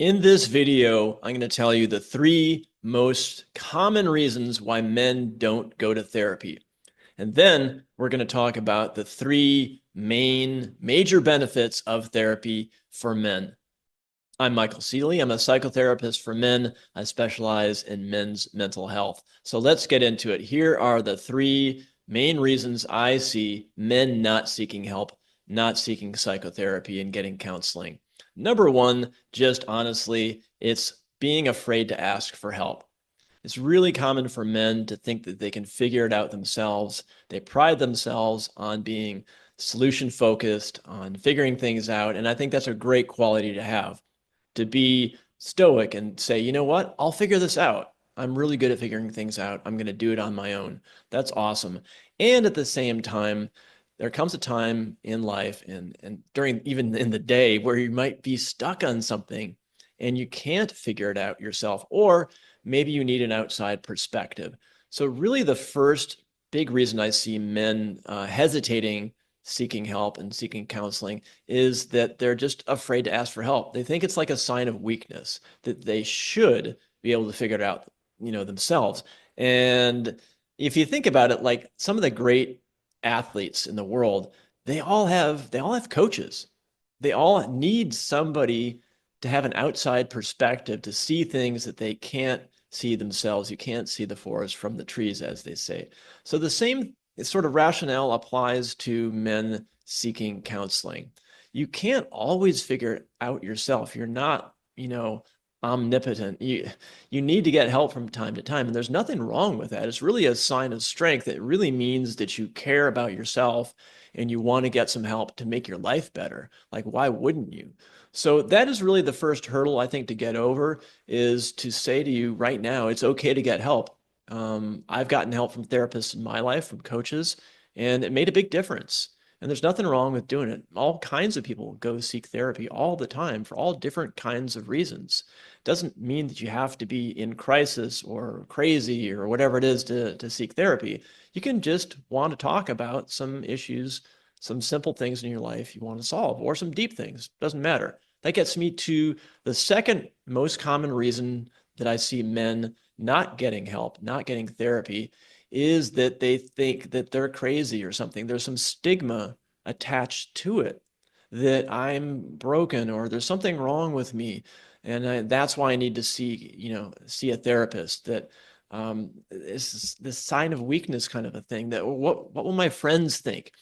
In this video, I'm going to tell you the three most common reasons why men don't go to therapy. And then we're going to talk about the three major benefits of therapy for men. I'm Michael Seeley. I'm a psychotherapist for men. I specialize in men's mental health. So let's get into it. Here are the three main reasons I see men not seeking help, not seeking psychotherapy, and getting counseling. Number one, just honestly, it's being afraid to ask for help. It's really common for men to think that they can figure it out themselves. They pride themselves on being solution focused, on figuring things out. And I think that's a great quality to have, to be stoic and say, you know what, I'll figure this out. I'm really good at figuring things out. I'm going to do it on my own. That's awesome. And at the same time, there comes a time in life and during even in the day where you might be stuck on something and you can't figure it out yourself, or maybe you need an outside perspective. So really the first big reason I see men hesitating seeking help and seeking counseling is that they're just afraid to ask for help. They think it's like a sign of weakness, that they should be able to figure it out, themselves. And if you think about it, like some of the great athletes in the world, they all have coaches. They all need somebody to have an outside perspective to see things that they can't see themselves. You can't see the forest from the trees, as they say. So the same sort of rationale applies to men seeking counseling. You can't always figure it out yourself. You're not, omnipotent. You need to get help from time to time, and there's nothing wrong with that. It's really a sign of strength. It really means that you care about yourself and you want to get some help to make your life better. Like, why wouldn't you? So that is really the first hurdle I think to get over, is to say to you right now, it's okay to get help. I've gotten help from therapists in my life, from coaches, and it made a big difference. And there's nothing wrong with doing it. All kinds of people go seek therapy all the time for all different kinds of reasons. It doesn't mean that you have to be in crisis or crazy or whatever it is to seek therapy. You can just want to talk about some issues, some simple things in your life you want to solve, or some deep things. Doesn't matter. That gets me to the second most common reason that I see men not getting help, not getting therapy, is that they think that they're crazy or something. There's some stigma attached to it, that I'm broken or there's something wrong with me. And that's why I need to see a therapist. That is this sign of weakness kind of a thing. That what will my friends think?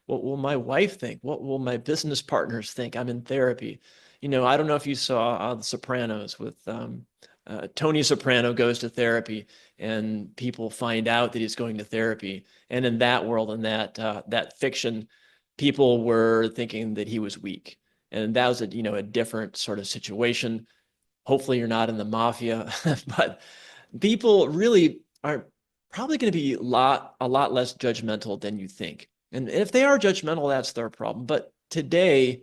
What will my wife think? What will my business partners think? I'm in therapy. I don't know if you saw The Sopranos with Tony Soprano goes to therapy, and people find out that he's going to therapy. And in that world, in that fiction, people were thinking that he was weak, and that was a different sort of situation. Hopefully, you're not in the mafia, but people really are probably going to be a lot less judgmental than you think. And if they are judgmental, that's their problem. But today,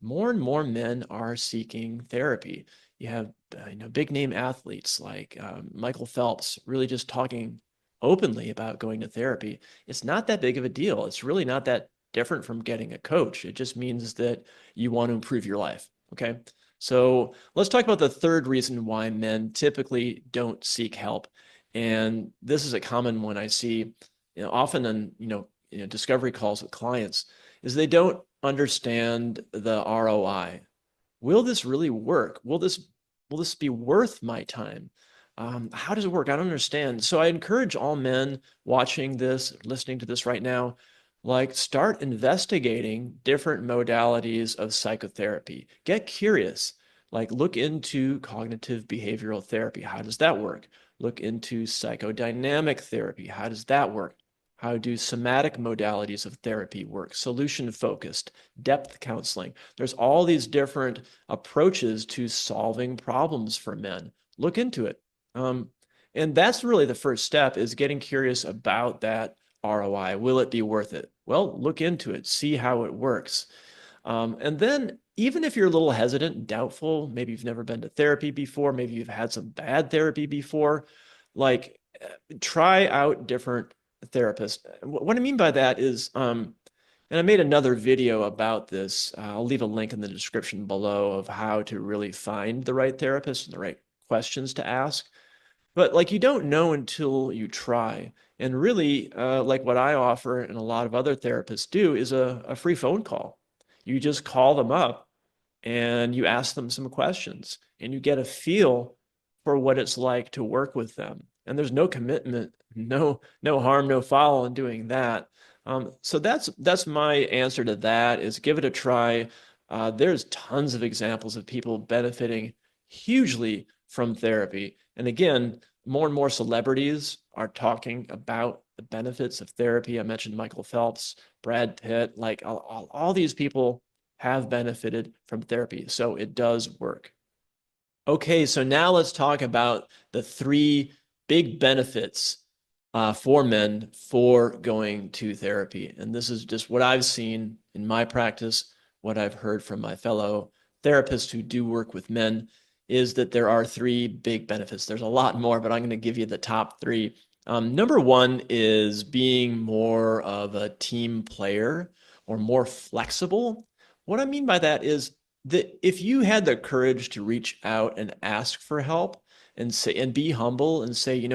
more and more men are seeking therapy. You have big name athletes like Michael Phelps really just talking openly about going to therapy. It's not that big of a deal. It's really not that different from getting a coach. It just means that you want to improve your life. Okay. So let's talk about the third reason why men typically don't seek help. And this is a common one I see, often in, discovery calls with clients, is they don't understand the ROI. Will this really work? Will this be worth my time? How does it work? I don't understand. So I encourage all men watching this, listening to this right now, like start investigating different modalities of psychotherapy. Get curious. Like look into cognitive behavioral therapy. How does that work? Look into psychodynamic therapy. How does that work? How do somatic modalities of therapy work? Solution focused, depth counseling. There's all these different approaches to solving problems for men. Look into it. Um, and that's really the first step, is getting curious about that ROI. Will it be worth it? Well, look into it, see how it works. And then even if you're a little hesitant, doubtful, maybe you've never been to therapy before, maybe you've had some bad therapy before, like try out different therapists. What I mean by that is And I made another video about this. I'll leave a link in the description below of how to really find the right therapist and the right questions to ask. But like you don't know until you try. And really, like what I offer and a lot of other therapists do is a free phone call. You just call them up and you ask them some questions and you get a feel for what it's like to work with them. And there's no commitment, no harm, no foul in doing that. So that's my answer to that is give it a try. There's tons of examples of people benefiting hugely from therapy. And again, more and more celebrities are talking about the benefits of therapy. I mentioned Michael Phelps, Brad Pitt, like all these people have benefited from therapy. So it does work. Okay, so now let's talk about the three big benefits for men for going to therapy. And this is just what I've seen in my practice, what I've heard from my fellow therapists who do work with men, is that there are three big benefits. There's a lot more, but I'm going to give you the top three. Number one is being more of a team player or more flexible. What I mean by that is that if you had the courage to reach out and ask for help and say and be humble and say,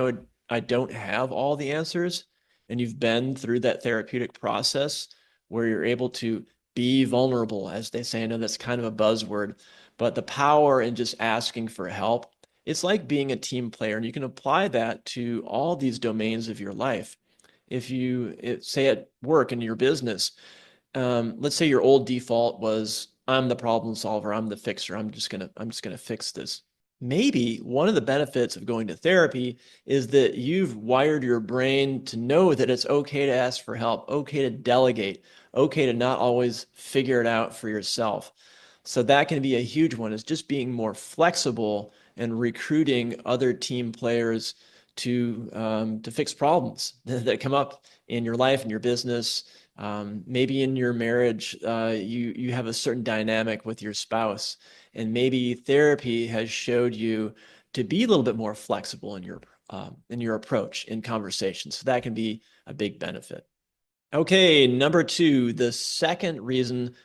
I don't have all the answers, and you've been through that therapeutic process where you're able to be vulnerable, as they say. I know that's kind of a buzzword, but the power in just asking for help, it's like being a team player, and you can apply that to all these domains of your life. If you say at work in your business, let's say your old default was I'm the problem solver, I'm the fixer, I'm just gonna fix this. Maybe one of the benefits of going to therapy is that you've wired your brain to know that it's okay to ask for help, okay to delegate, okay to not always figure it out for yourself. So that can be a huge one, is just being more flexible and recruiting other team players to fix problems that come up in your life, in your business. Maybe in your marriage, you have a certain dynamic with your spouse, and maybe therapy has showed you to be a little bit more flexible in your approach in conversations. So that can be a big benefit. Okay, number two, the second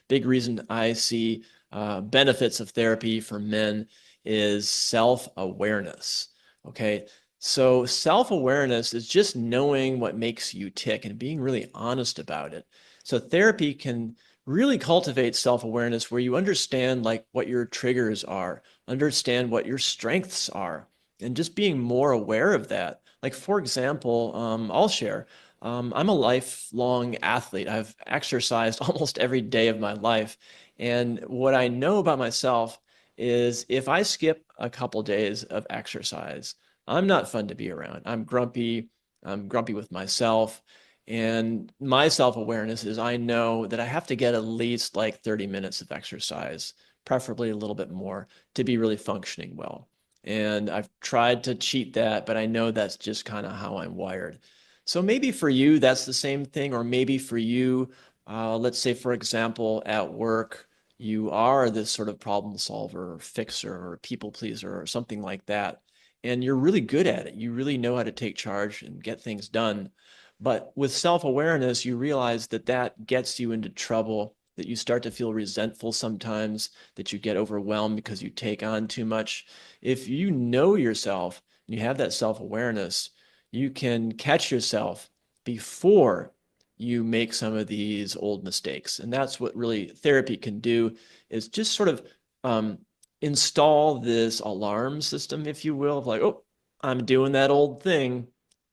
big reason I see benefits of therapy for men is self-awareness. Okay, so self-awareness is just knowing what makes you tick and being really honest about it. So therapy can really cultivate self-awareness where you understand like what your triggers are, understand what your strengths are, and just being more aware of that. Like for example, I'll share. I'm a lifelong athlete. I've exercised almost every day of my life. And what I know about myself is if I skip a couple days of exercise, I'm not fun to be around. I'm grumpy with myself. And my self-awareness is I know that I have to get at least like 30 minutes of exercise, preferably a little bit more, to be really functioning well. And I've tried to cheat that, but I know that's just kind of how I'm wired. So maybe for you, that's the same thing, or maybe for you, let's say, for example, at work, you are this sort of problem solver or fixer or people pleaser or something like that. And you're really good at it. You really know how to take charge and get things done. But with self-awareness, you realize that that gets you into trouble, that you start to feel resentful sometimes, that you get overwhelmed because you take on too much. If you know yourself and you have that self-awareness, you can catch yourself before you make some of these old mistakes. And that's what really therapy can do, is just sort of install this alarm system, if you will, of like, oh, I'm doing that old thing.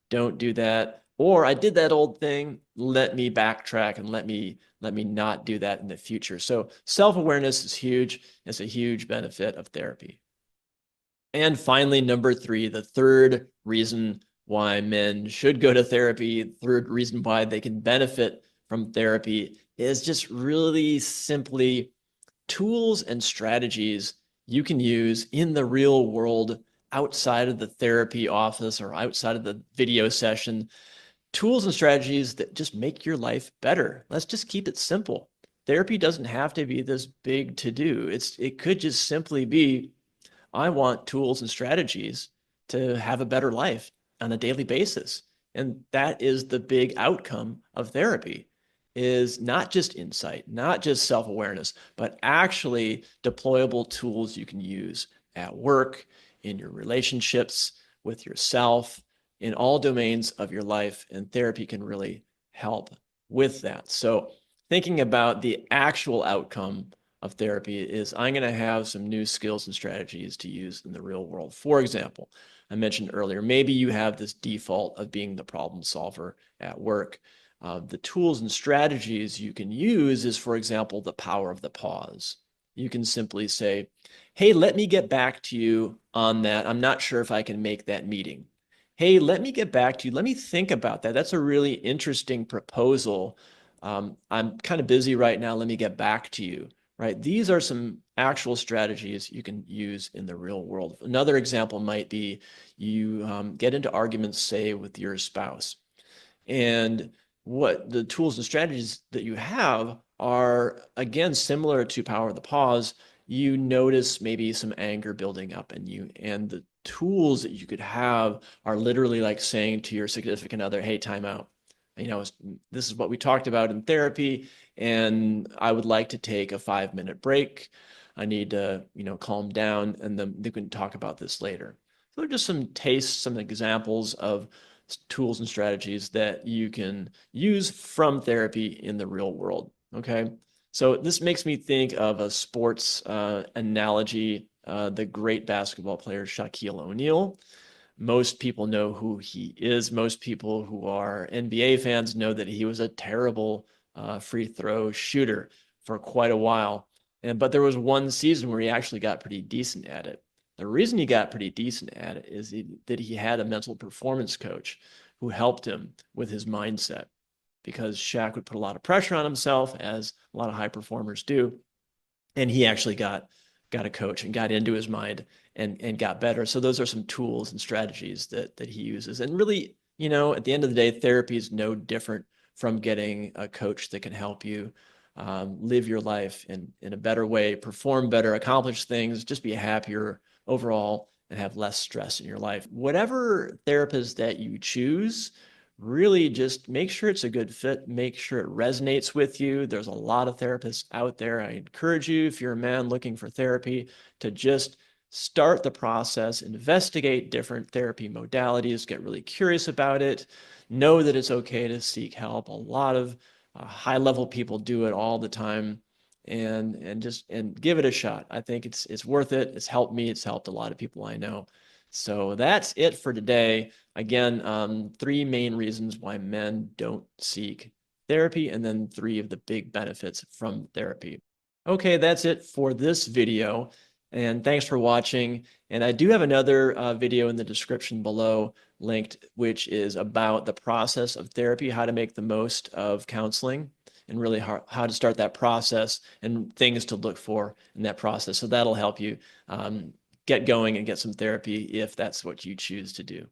Don't do that. Or I did that old thing. Let me backtrack and let me not do that in the future. So self-awareness is huge. It's a huge benefit of therapy. And finally, number three, the third reason why men should go to therapy, third reason why they can benefit from therapy, is just really simply tools and strategies you can use in the real world outside of the therapy office or outside of the video session. Tools and strategies that just make your life better. Let's just keep it simple. Therapy doesn't have to be this big to do. It could just simply be, I want tools and strategies to have a better life on a daily basis. And that is the big outcome of therapy, is not just insight, not just self-awareness, but actually deployable tools you can use at work, in your relationships, with yourself, in all domains of your life. And therapy can really help with that. So thinking about the actual outcome of therapy is I'm going to have some new skills and strategies to use in the real world. For example, I mentioned earlier, maybe you have this default of being the problem solver at work. The tools and strategies you can use is, for example, the power of the pause. You can simply say, hey, let me get back to you on that. I'm not sure if I can make that meeting. Hey, let me get back to you. Let me think about that. That's a really interesting proposal. I'm kind of busy right now. Let me get back to you, right? These are some actual strategies you can use in the real world. Another example might be you get into arguments, say, with your spouse. And what the tools and strategies that you have are, again, similar to power of the pause. You notice maybe some anger building up in you, and the tools that you could have are literally like saying to your significant other, hey, time out. This is what we talked about in therapy, and I would like to take a 5-minute break. I need to, calm down, and then we can talk about this later. So just some tastes, some examples of tools and strategies that you can use from therapy in the real world. Okay. So this makes me think of a sports analogy. The great basketball player Shaquille O'Neal. Most people know who he is. Most people who are NBA fans know that he was a terrible free throw shooter for quite a while. But there was one season where he actually got pretty decent at it. The reason he got pretty decent at it is that he had a mental performance coach who helped him with his mindset, because Shaq would put a lot of pressure on himself, as a lot of high performers do. And he actually got a coach and got into his mind and got better. So those are some tools and strategies that he uses. And really, at the end of the day, therapy is no different from getting a coach that can help you live your life in a better way, perform better, accomplish things, just be happier overall, and have less stress in your life. Whatever therapist that you choose, really just make sure it's a good fit, make sure it resonates with you. There's a lot of therapists out there. I encourage you, if you're a man looking for therapy, to just start the process, investigate different therapy modalities, get really curious about it, know that it's okay to seek help. A lot of high-level people do it all the time, and give it a shot. I think it's worth it. It's helped me. It's helped a lot of people I know. So that's it for today. Again, 3 main reasons why men don't seek therapy, and then 3 of the big benefits from therapy. Okay, that's it for this video, and thanks for watching. And I do have another video in the description below linked, which is about the process of therapy, how to make the most of counseling, and really how to start that process and things to look for in that process. So that'll help you get going and get some therapy if that's what you choose to do.